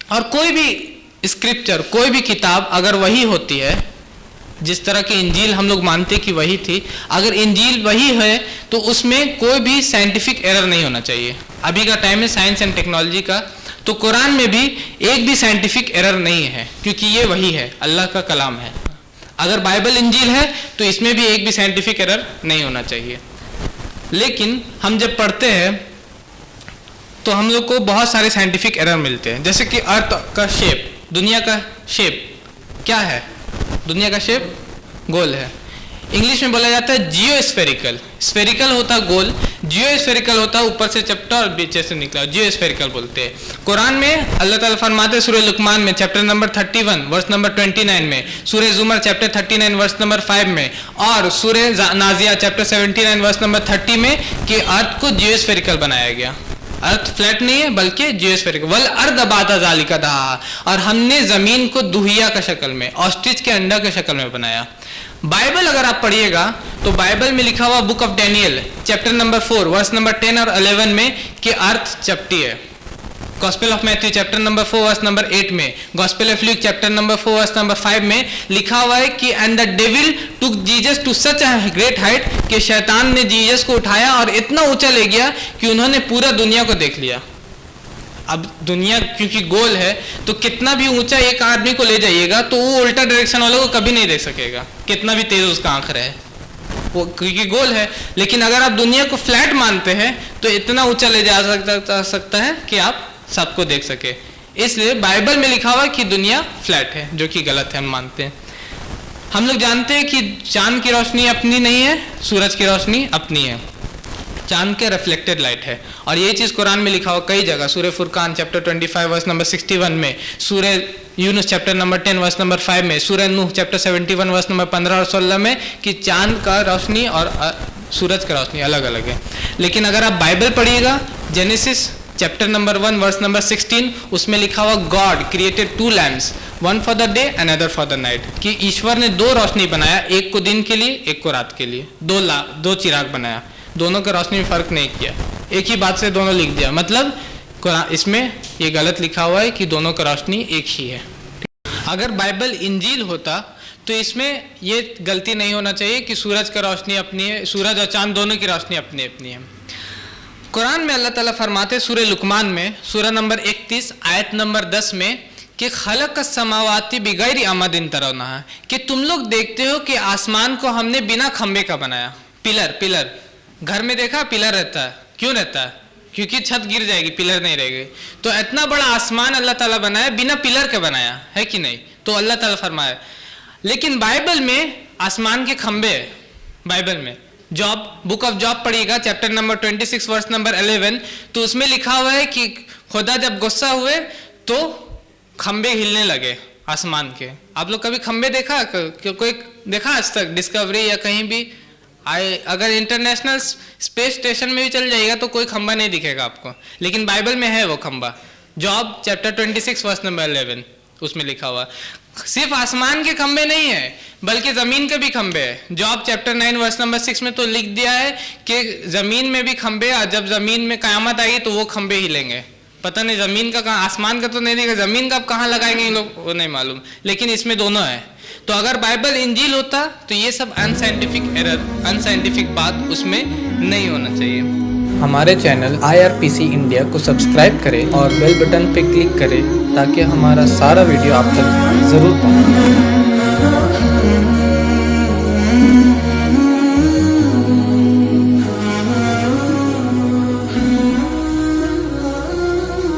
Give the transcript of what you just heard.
और कोई भी स्क्रिप्चर, कोई भी किताब अगर वही होती है, जिस तरह की इंजील हम लोग मानते कि वही थी, अगर इंजील वही है तो उसमें कोई भी साइंटिफिक एरर नहीं होना चाहिए। अभी का टाइम है साइंस एंड टेक्नोलॉजी का, तो कुरान में भी एक भी साइंटिफिक एरर नहीं है, क्योंकि ये वही है, अल्लाह का कलाम है। अगर बाइबल इंजील है तो इसमें भी एक भी साइंटिफिक एरर नहीं होना चाहिए। लेकिन हम जब पढ़ते हैं तो हम लोग को बहुत सारे साइंटिफिक एरर मिलते हैं, जैसे कि अर्थ का शेप, दुनिया का शेप क्या है? दुनिया का शेप गोल है। इंग्लिश में बोला जाता है जियोस्फेरिकल। स्फेरिकल होता गोल, जियोस्फेरिकल होता ऊपर से चपटा और बीच से निकला, जियोस्फेरिकल बोलते हैं। कुरान में अल्लाह ताला फरमाते हैं सूरह लुकमान में चैप्टर नंबर 31 वर्स नंबर 29 में, सूरह जुमर चैप्टर 39 वर्स नंबर 5 में, और सूरह नाजिया चैप्टर 79 वर्स नंबर 30 में कि अर्थ को जियोस्फेरिकल बनाया गया। अर्थ फ्लैट नहीं है बल्कि जियोस्फेरिकल। वल अर्द बाता जालिका दहा, और हमने जमीन को दुहिया का शक्ल में, ऑस्ट्रिच के अंडा के शक्ल में बनाया। बाइबल अगर आप पढ़िएगा तो बाइबल में लिखा हुआ book of Daniel chapter number 4 verse number 10 और 11 में कि अर्थ चपटी है। Gospel of Matthew chapter number 4 verse number 8 में, gospel of Luke chapter number 4 verse number 5 में लिखा हुआ है कि and the devil took Jesus to such a great height, कि शैतान ने जीसस को उठाया और इतना ऊंचा ले गया कि उन्होंने पूरा दुनिया को देख लिया। अब दुनिया क्योंकि गोल है तो कितना भी ऊंचा एक आदमी को ले जाइएगा तो वो उल्टा डायरेक्शन वालों को कभी नहीं देख सकेगा, कितना भी तेज उसका आंख रहे, वो क्योंकि गोल है। लेकिन अगर आप दुनिया को फ्लैट मानते हैं तो इतना ऊंचा ले जा सकता है कि आप सबको देख सके। इसलिए बाइबल में लिखा हुआ कि दुनिया फ्लैट है, जो कि गलत है, हम मानते हैं। हम लोग जानते हैं कि चांद की रोशनी अपनी नहीं है, सूरज की रोशनी अपनी है, चांद के रिफ्लेक्टेड लाइट है। और ये चीज़ कुरान में लिखा हुआ कई जगह, सूरह फुरकान चैप्टर 25 वर्स नंबर 61 में, सूरह Yunus chapter number 10 verse number 5 में, सूरह नूह चैप्टर 71 वर्स नंबर 15 और 16 में कि चांद का रोशनी और सूरज का रोशनी अलग अलग है। लेकिन अगर आप बाइबल पढ़िएगा, Genesis chapter number 1 verse number 16, उसमें लिखा हुआ God created 2 lamps, one for the day another for the night, कि ईश्वर ने 2 रोशनी बनाया, एक को दिन के लिए एक को रात के लिए, 2 चिराग बनाया, दोनों का रोशनी में फर्क नहीं किया, एक ही बात से दोनों लिख दिया। मतलब इसमें ये गलत लिखा हुआ है कि दोनों का रोशनी एक ही है। अगर बाइबल इंजील होता तो इसमें ये गलती नहीं होना चाहिए कि सूरज का रोशनी अपनी है, सूरज और चांद दोनों की रोशनी अपनी अपनी है। कुरान में अल्लाह ताला फरमाते सूरह लुकमान में सूरह नंबर 31 आयत नंबर 10 में कि खलक समावाती बिगैर अमदिन तरौना, कि तुम लोग देखते हो कि आसमान को हमने बिना खंबे का बनाया। पिलर घर में देखा पिलर रहता है, क्यों रहता है? क्योंकि छत गिर जाएगी, पिलर नहीं रहेगी। तो इतना बड़ा आसमान अल्लाह ताला बनाया, बिना पिलर के बनाया है कि नहीं? तो अल्लाह ताला फरमाया। लेकिन बाइबल में आसमान के खंबे है। बाइबल में जॉब, बुक ऑफ जॉब पढ़िएगा चैप्टर नंबर 26 वर्स नंबर 11, तो उसमें लिखा हुआ है कि खुदा जब गुस्सा हुए तो खंबे हिलने लगे आसमान के। आप लोग कभी खंबे देखा? कोई देखा आज तक डिस्कवरी या कहीं भी? अगर इंटरनेशनल स्पेस स्टेशन में भी चल जाएगा तो कोई खंबा नहीं दिखेगा आपको, लेकिन बाइबल में है वो खंबा। जॉब चैप्टर 26 वर्स नंबर 11 उसमें लिखा हुआ। सिर्फ आसमान के खंबे नहीं है बल्कि जमीन के भी खंबे हैं। जॉब चैप्टर 9 वर्स नंबर 6 में तो लिख दिया है कि जमीन में भी खंबे, जब जमीन में कयामत आएगी तो वो खंबे हिलेंगे। पता नहीं जमीन का कहाँ, आसमान का तो नहीं दिखेगा, जमीन का अब कहाँ लगाएंगे ये लोग वो नहीं मालूम, लेकिन इसमें दोनों है। तो अगर बाइबल इंजील होता तो ये सब अनसाइंटिफिक एरर, अनसाइंटिफिक बात उसमें नहीं होना चाहिए। हमारे चैनल IRPC इंडिया को सब्सक्राइब करें और बेल बटन पे क्लिक करें ताकि हमारा सारा वीडियो आप तक ज़रूर पहुंचे।